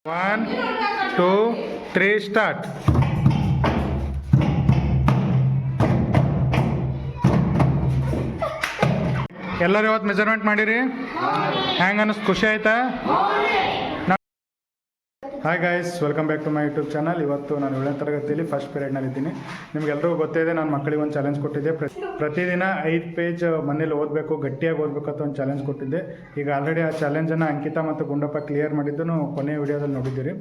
1 2 3 start. ಎಲ್ಲರೂ ಇವತ್ತು measurement ಮಾಡಿರಿ? ಹ್ಯಾಂಗೆ ಅನ್ನಿಸ್ತು? ಖುಷಿ ಆಯ್ತಾ? Hi guys, welcome back to my YouTube channel. ಇವತ್ತು ನಾನು 7ನೇ ತರಗತಿಯಲ್ಲಿ ಫಸ್ಟ್ ಪೀರಿಯಡ್ನಲ್ಲಿದ್ದೀನಿ. ನಿಮಗೆಲ್ಲರಿಗೂ ಗೊತ್ತಿದೆ, ನಾನು ಮಕ್ಕಳಿಗೆ ಒಂದು ಚಾಲೆಂಜ್ ಕೊಟ್ಟಿದ್ದೆ. ಪ್ರತಿದಿನ 5 ಪೇಜ್ ಮನೇಲಿ ಓದಬೇಕು, ಗಟ್ಟಿಯಾಗಿ ಓದಬೇಕು ಅಂತ ಒಂದು ಚಾಲೆಂಜ್ ಕೊಟ್ಟಿದ್ದೆ. ಈಗ ಆಲ್ರೆಡಿ ಆ ಚಾಲೆಂಜನ್ನು ಅಂಕಿತಾ ಮತ್ತು ಗುಂಡಪ್ಪ ಕ್ಲಿಯರ್ ಮಾಡಿದ್ದನ್ನು ಕೊನೆಯ ವಿಡಿಯೋದಲ್ಲಿ ನೋಡಿದ್ದೀರಿ.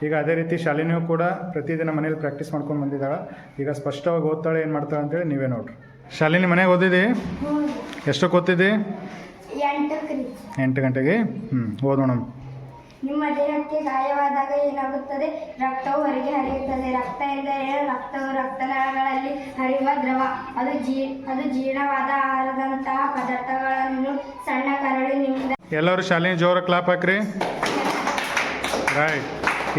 ಈಗ ಅದೇ ರೀತಿ ಶಾಲಿನಿಯೂ ಕೂಡ ಪ್ರತಿದಿನ ಮನೇಲಿ ಪ್ರಾಕ್ಟೀಸ್ ಮಾಡ್ಕೊಂಡು ಬಂದಿದ್ದಾಳೆ. ಈಗ ಸ್ಪಷ್ಟವಾಗಿ ಓದ್ತಾಳೆ, ಏನು ಮಾಡ್ತಾಳೆ ಅಂತೇಳಿ ನೀವೇ ನೋಡ್ರಿ. ಶಾಲಿನಿ, ಮನೆಗೆ ಓದಿದ್ದಿ? ಎಷ್ಟಕ್ಕೆ ಓದ್ತಿದ್ದಿ? 8 ಗಂಟೆಗೆ. ಓದೋಣ. ನಿಮ್ಮ ದೇಹಕ್ಕೆ ಗಾಯವಾದಾಗ ಏನಾಗುತ್ತದೆ? ರಕ್ತವು ಹೊರಗೆ ಹರಿಯುತ್ತದೆ. ರಕ್ತ ಎಂದರೆ ರಕ್ತವು ರಕ್ತನಾಳಗಳಲ್ಲಿ ಹರಿಯುವ ದ್ರವ. ಅದು ಜೀರ್ಣವಾದ ಆಹಾರದಂತಹ ಪದಾರ್ಥಗಳನ್ನು ಸಣ್ಣ ಕರಳಿನಿಂದ. ಎಲ್ಲರೂ ಶಾಲಿನಿ ಜೋರ ಕ್ಲಾಪ್ ಹಾಕ್ರಿ. ರೈಟ್.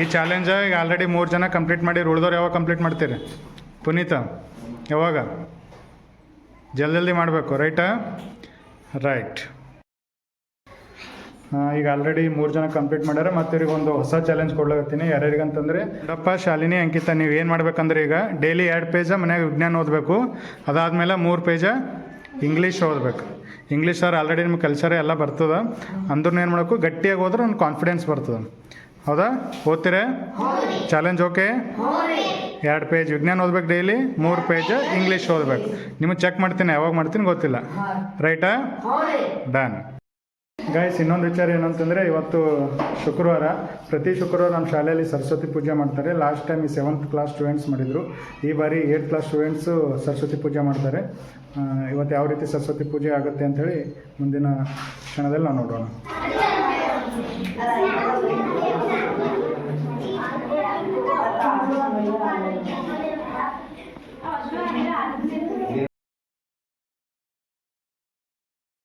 ಈ ಚಾಲೆಂಜ್ ಈಗ ಆಲ್ರೆಡಿ 3 ಜನ ಕಂಪ್ಲೀಟ್ ಮಾಡಿ. ಉಳಿದವ್ರು ಯಾವಾಗ ಕಂಪ್ಲೀಟ್ ಮಾಡ್ತೀರಿ? ಪುನೀತ, ಯಾವಾಗ? ಜಲ್ದಿ ಮಾಡಬೇಕು. ರೈಟಾ? ರೈಟ್. ಈಗ ಆಲ್ರೆಡಿ 3 ಜನ ಕಂಪ್ಲೀಟ್ ಮಾಡ್ಯಾರ. ಮತ್ತು ಇವ್ರಿಗೆ ಒಂದು ಹೊಸ ಚಾಲೆಂಜ್ ಕೊಡ್ಲಾಗತ್ತೀನಿ. ಯಾರ್ಯಾರಿಗಂತಂದರೆ ಗುಂಡಪ್ಪ, ಶಾಲಿನಿ, ಅಂಕಿತಾ, ನೀವು ಏನು ಮಾಡ್ಬೇಕಂದ್ರೆ ಈಗ ಡೈಲಿ 2 ಪೇಜ ಮನ್ಯಾಗ ವಿಜ್ಞಾನ ಓದಬೇಕು. ಅದಾದಮೇಲೆ 3 ಪೇಜ ಇಂಗ್ಲೀಷ್ ಓದಬೇಕು. ಇಂಗ್ಲೀಷ್ ಸರ್ ಆಲ್ರೆಡಿ ನಿಮ್ಗೆ ಕಲ್ಚರ್ ಎಲ್ಲ ಬರ್ತದೆ. ಅಂದ್ರೂ ಏನು ಮಾಡಬೇಕು, ಗಟ್ಟಿಯಾಗಿ ಹೋದ್ರೆ ಒಂದು ಕಾನ್ಫಿಡೆನ್ಸ್ ಬರ್ತದೆ. ಹೌದಾ? ಓದ್ತೀರಾ? Challenge okay? 2 ಪೇಜ್ ವಿಜ್ಞಾನ ಓದ್ಬೇಕು ಡೈಲಿ, 3 ಪೇಜ್ ಇಂಗ್ಲೀಷ್ ಓದಬೇಕು. ನಿಮಗೆ ಚೆಕ್ ಮಾಡ್ತೀನಿ, ಯಾವಾಗ ಮಾಡ್ತೀನಿ ಗೊತ್ತಿಲ್ಲ. ರೈಟಾ? ಡನ್. ಗಾಯ್ಸ್, ಇನ್ನೊಂದು ವಿಚಾರ ಏನಂತಂದರೆ, ಇವತ್ತು ಶುಕ್ರವಾರ. ಪ್ರತಿ ಶುಕ್ರವಾರ ನಮ್ಮ ಶಾಲೆಯಲ್ಲಿ ಸರಸ್ವತಿ ಪೂಜೆ ಮಾಡ್ತಾರೆ. ಲಾಸ್ಟ್ ಟೈಮ್ ಈ 7th ಕ್ಲಾಸ್ ಸ್ಟೂಡೆಂಟ್ಸ್ ಮಾಡಿದರು. ಈ ಬಾರಿ 8th ಕ್ಲಾಸ್ ಸ್ಟೂಡೆಂಟ್ಸು ಸರಸ್ವತಿ ಪೂಜೆ ಮಾಡ್ತಾರೆ. ಇವತ್ತು ಯಾವ ರೀತಿ ಸರಸ್ವತಿ ಪೂಜೆ ಆಗುತ್ತೆ ಅಂಥೇಳಿ ಮುಂದಿನ ಕ್ಷಣದಲ್ಲಿ ನಾವು ನೋಡೋಣ.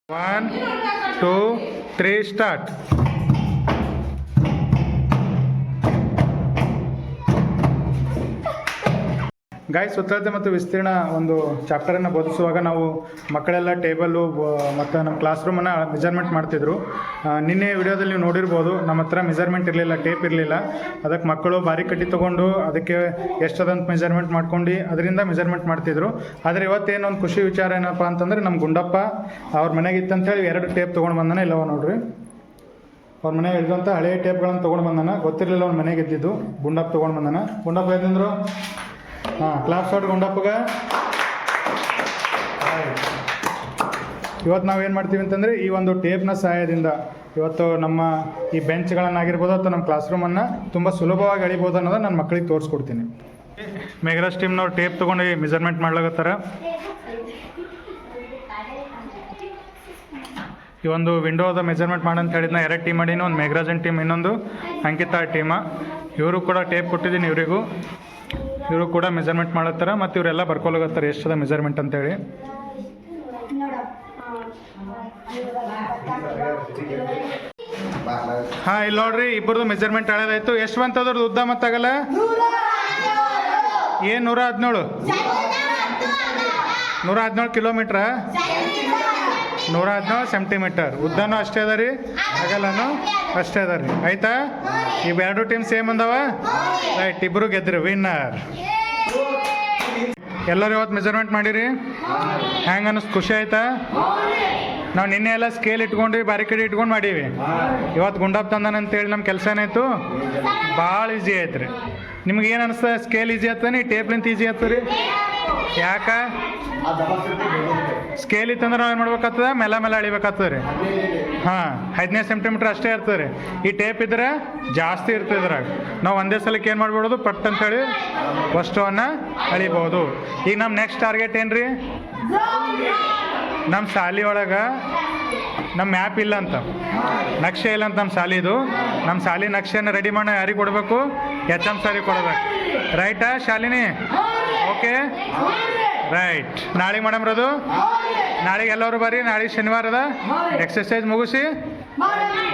One, 2, 3 start. ಗಾಯ್ಸ್, ಉತ್ತರತೆ ಮತ್ತು ವಿಸ್ತೀರ್ಣ ಒಂದು ಚಾಪ್ಟರನ್ನು ಬೋಧಿಸುವಾಗ ನಾವು ಮಕ್ಕಳೆಲ್ಲ ಟೇಬಲ್ಲು ಮತ್ತು ನಮ್ಮ ಕ್ಲಾಸ್ ರೂಮನ್ನು ಮೆಜರ್ಮೆಂಟ್ ಮಾಡ್ತಿದ್ರು. ನಿನ್ನೆ ವಿಡಿಯೋದಲ್ಲಿ ನೀವು ನೋಡಿರ್ಬೋದು, ನಮ್ಮ ಹತ್ರ ಮೆಜರ್ಮೆಂಟ್ ಇರಲಿಲ್ಲ, ಟೇಪ್ ಇರಲಿಲ್ಲ. ಅದಕ್ಕೆ ಮಕ್ಕಳು ಬಾರಿ ಕಡ್ಡಿ ತೊಗೊಂಡು ಅದಕ್ಕೆ ಎಷ್ಟದಂತ ಮೆಜರ್ಮೆಂಟ್ ಮಾಡ್ಕೊಂಡು ಅದರಿಂದ ಮೆಜರ್ಮೆಂಟ್ ಮಾಡ್ತಿದ್ರು. ಆದರೆ ಇವತ್ತೇನು ಒಂದು ಖುಷಿ ವಿಚಾರ ಏನಪ್ಪ ಅಂತಂದರೆ, ನಮ್ಮ ಗುಂಡಪ್ಪ ಅವ್ರ ಮನೆಗೆ ಇತ್ತಂತೇಳಿ 2 ಟೇಪ್ ತೊಗೊಂಡು ಬಂದಾನೆ. ಇಲ್ಲವ ನೋಡ್ರಿ, ಅವ್ರ ಮನೆಗೆ ಇದ್ದಂಥ ಹಳೆಯ ಟೇಪ್ಗಳನ್ನು ತೊಗೊಂಡು ಬಂದಾನ. ಗೊತ್ತಿರಲಿಲ್ಲ ಅವ್ರ ಮನೆಗೆ ಇದ್ದಿದ್ದು. ಗುಂಡಪ್ಪ ತೊಗೊಂಡು ಬಂದಾನ. ಗುಂಡಪ್ಪ ಏನಂದ್ರು? ಕ್ಲಾಸ್ ಹೊಡ್ ಗುಂಡಪ್ಪಗ. ಇವತ್ತು ನಾವೇನು ಮಾಡ್ತೀವಿ ಅಂತಂದರೆ, ಈ ಒಂದು ಟೇಪ್ನ ಸಹಾಯದಿಂದ ಇವತ್ತು ನಮ್ಮ ಈ ಬೆಂಚ್ಗಳನ್ನಾಗಿರ್ಬೋದು ಅಥವಾ ನಮ್ಮ ಕ್ಲಾಸ್ ರೂಮನ್ನು ತುಂಬ ಸುಲಭವಾಗಿ ಅಳಿಬೋದು ಅನ್ನೋದು ನನ್ನ ಮಕ್ಕಳಿಗೆ ತೋರಿಸ್ಕೊಡ್ತೀನಿ. ಮೇಘರಾಜ್ ಟೀಮ್ನವ್ರು ಟೇಪ್ ತೊಗೊಂಡು ಮೆಜರ್ಮೆಂಟ್ ಮಾಡ್ಲಾಗತ್ತಾರ. ಈ ಒಂದು ವಿಂಡೋದ ಮೆಜರ್ಮೆಂಟ್ ಮಾಡಂತ ಹೇಳಿದ್ನ 2 ಟೀಮ್ ಮಾಡೀನಿ. ಒಂದು ಮೇಘರಾಜನ್ ಟೀಮ್, ಇನ್ನೊಂದು ಅಂಕಿತಾ ಟೀಮ. ಇವರು ಕೂಡ ಟೇಪ್ ಕೊಟ್ಟಿದ್ದೀನಿ. ಇವರು ಕೂಡ ಮೆಜರ್ಮೆಂಟ್ ಮಾಡತ್ತಾರ. ಮತ್ತು ಇವರೆಲ್ಲ ಬರ್ಕೊಳಗತ್ತಾರೆ ಎಷ್ಟದ ಮೆಜರ್ಮೆಂಟ್ ಅಂತೇಳಿ. ಹಾಂ, ಇಲ್ಲಿ ನೋಡ್ರಿ, ಇಬ್ಬರದು ಮೆಜರ್ಮೆಂಟ್ ಹಳೇದಾಯ್ತು. ಎಷ್ಟು ಬಂತದ್ರದ್ದು ಉದ್ದ ಮತ್ತಾಗಲ್ಲ? ಏನು 117? 117 ಕಿಲೋಮೀಟ್ರ, 117 ಸೆಂಟಿಮೀಟರ್. ಉದ್ದನೂ ಅಷ್ಟೇ ಅದ ರೀ, ಅಗಲನೂ ಅಷ್ಟೇ ಅದ ರೀ. ಆಯ್ತಾ? ಈಗ 2 ಟೀಮ್ ಸೇಮ್ ಅಂದವ. ರೈಟ್, ಇಬ್ಬರು ಗೆದ್ದರು, ವಿನ್ನರ್. ಎಲ್ಲರೂ ಇವತ್ತು ಮೆಜರ್ಮೆಂಟ್ ಮಾಡಿರಿ? ಹ್ಯಾಂಗೆ ಅನ್ನಿಸ್ತು? ಖುಷಿ ಆಯ್ತಾ? ನಾವು ನಿನ್ನೆ ಎಲ್ಲ ಸ್ಕೇಲ್ ಇಟ್ಕೊಂಡು ಬಾರಿ ಕಡೆ ಇಟ್ಕೊಂಡು ಮಾಡೀವಿ. ಇವತ್ತು ಗುಂಡಪ್ಪ ತಂದಾನಂತೇಳಿ ನಮ್ಮ ಕೆಲಸ ಏನಾಯ್ತು? ಭಾಳ ಈಸಿ ಆಯ್ತು ರೀ. ನಿಮ್ಗೆ ಏನು ಅನಿಸ್ತ? ಸ್ಕೇಲ್ ಈಸಿ ಆಗ್ತಾನೆ, ಟೇಪ್ಲಿಂತ ಈಸಿ ಆಗ್ತದೆ ರೀ? ಯಾಕೆ? ಸ್ಕೇಲ್ ಇತ್ತಂದ್ರೆ ನಾವು ಏನು ಮಾಡ್ಬೇಕಾಗ್ತದೆ? ಮೇಲೆ ಅಳಿಬೇಕಾಗ್ತದೆ ರೀ. ಹಾಂ, 15 ಸೆಂಟಿಮೀಟ್ರ್ ಅಷ್ಟೇ ಇರ್ತದೆ ರೀ. ಈ ಟೇಪ್ ಇದ್ರೆ ಜಾಸ್ತಿ ಇರ್ತದೆ ಇದ್ರಾಗ. ನಾವು ಒಂದೇ ಸಲಕ್ಕೆ ಏನು ಮಾಡ್ಬಿಡೋದು, ಪಟ್ ಅಂತೇಳಿ ವಸ್ತುವನ್ನು ಅಳಿಬೋದು. ಈಗ ನಮ್ಮ ನೆಕ್ಸ್ಟ್ ಟಾರ್ಗೆಟ್ ಏನು ರೀ? ನಮ್ಮ ಶಾಲೆ ಒಳಗೆ ನಮ್ಮ ಮ್ಯಾಪ್ ಇಲ್ಲ ಅಂತ, ನಕ್ಷೆ ಇಲ್ಲ ಅಂತ ನಮ್ಮ ಶಾಲಿದು. ನಮ್ಮ ಶಾಲೆ ನಕ್ಷೆಯನ್ನು ರೆಡಿ ಮಾಡಿ ಯಾರಿಗೆ ಕೊಡಬೇಕು? HM ಸಾರಿಗೆ ಕೊಡಬೇಕು. ರೈಟಾ ಶಾಲಿನಿ? Okay, right. ನಾಳೆಗೆ ಮಾಡಮ್ರದು. ನಾಳೆಗೆ ಎಲ್ಲರೂ ಬರ್ರಿ. ನಾಳೆಗೆ ಶನಿವಾರ ಅದ. ಎಕ್ಸರ್ಸೈಸ್ ಮುಗಿಸಿ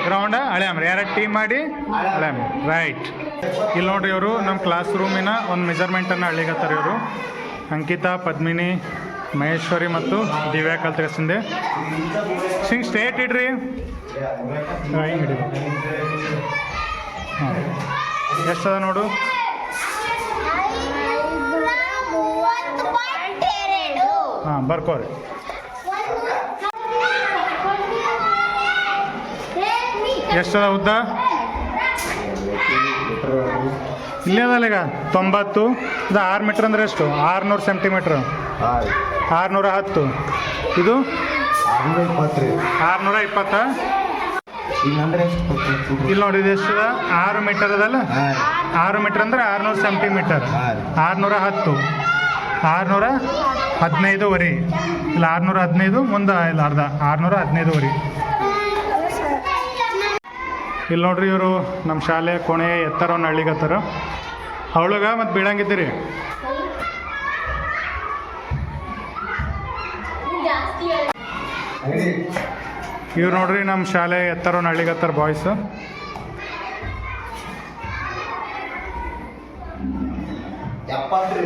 ಗ್ರೌಂಡ ಅಳ್ಯಾಮ್ರಿ. 2 ಟೀಮ್ ಮಾಡಿ ಅಳ್ಯಾಮ್ರಿ. ರೈಟ್. ಇಲ್ಲಿ ನೋಡ್ರಿ, ಇವರು ನಮ್ಮ ಕ್ಲಾಸ್ ರೂಮಿನ ಒಂದು ಮೆಜರ್ಮೆಂಟನ್ನು ಅಳಿಗತ್ತಾರೆ. ಇವರು ಅಂಕಿತಾ, ಪದ್ಮಿನಿ, ಮಹೇಶ್ವರಿ ಮತ್ತು ದಿವ್ಯಾ ಕಲ್ತಿಸಿಂದೆ. ಸ್ಟ್ರೇಟ್ ಇಡ್ರಿ. ಹಿಂಗೆ ಹಿಡಿದು ಹಾಂ ಎಷ್ಟದ ನೋಡು 530.2 ಹಾಂ ಬರ್ಕೋರಿ ಎಷ್ಟದ ಉದ್ದ ಇಲ್ಲೇ ಅದಲ್ಲ ಈಗ 90 ಇದು 6 ಮೀಟ್ರ್ ಅಂದರೆ ಎಷ್ಟು 600 ಸೆಂಟಿಮೀಟ್ರ್ 610 ಇದು 620 ಇಲ್ಲಿ ನೋಡಿ ಇದು ಎಷ್ಟದ 6 ಮೀಟರ್ ಅದಲ್ಲ 6 ಮೀಟ್ರ್ ಅಂದರೆ 600 ಸೆಂಟಿಮೀಟರ್ 610 615 ವರಿ ಇಲ್ಲ 615 ಮುಂದೆ ಇಲ್ಲ ಅರ್ಧ 615 ವರಿ ಇಲ್ಲಿ ನೋಡ್ರಿ ಇವರು ನಮ್ಮ ಶಾಲೆ ಕೋಣೆ ಎತ್ತರವನ್ನು ಅಳ್ಳಿಗತ್ತಾರ ಅವಳಗ ಮತ್ತು ಬೀಳಂಗಿದ್ದೀರಿ ಇವ್ರು ನೋಡ್ರಿ ನಮ್ಮ ಶಾಲೆ ಎತ್ತರವನ್ನು ಅಳ್ಳಿಗತ್ತಾರ ಬಾಯ್ಸ್ ಎಪ್ಪತ್ತು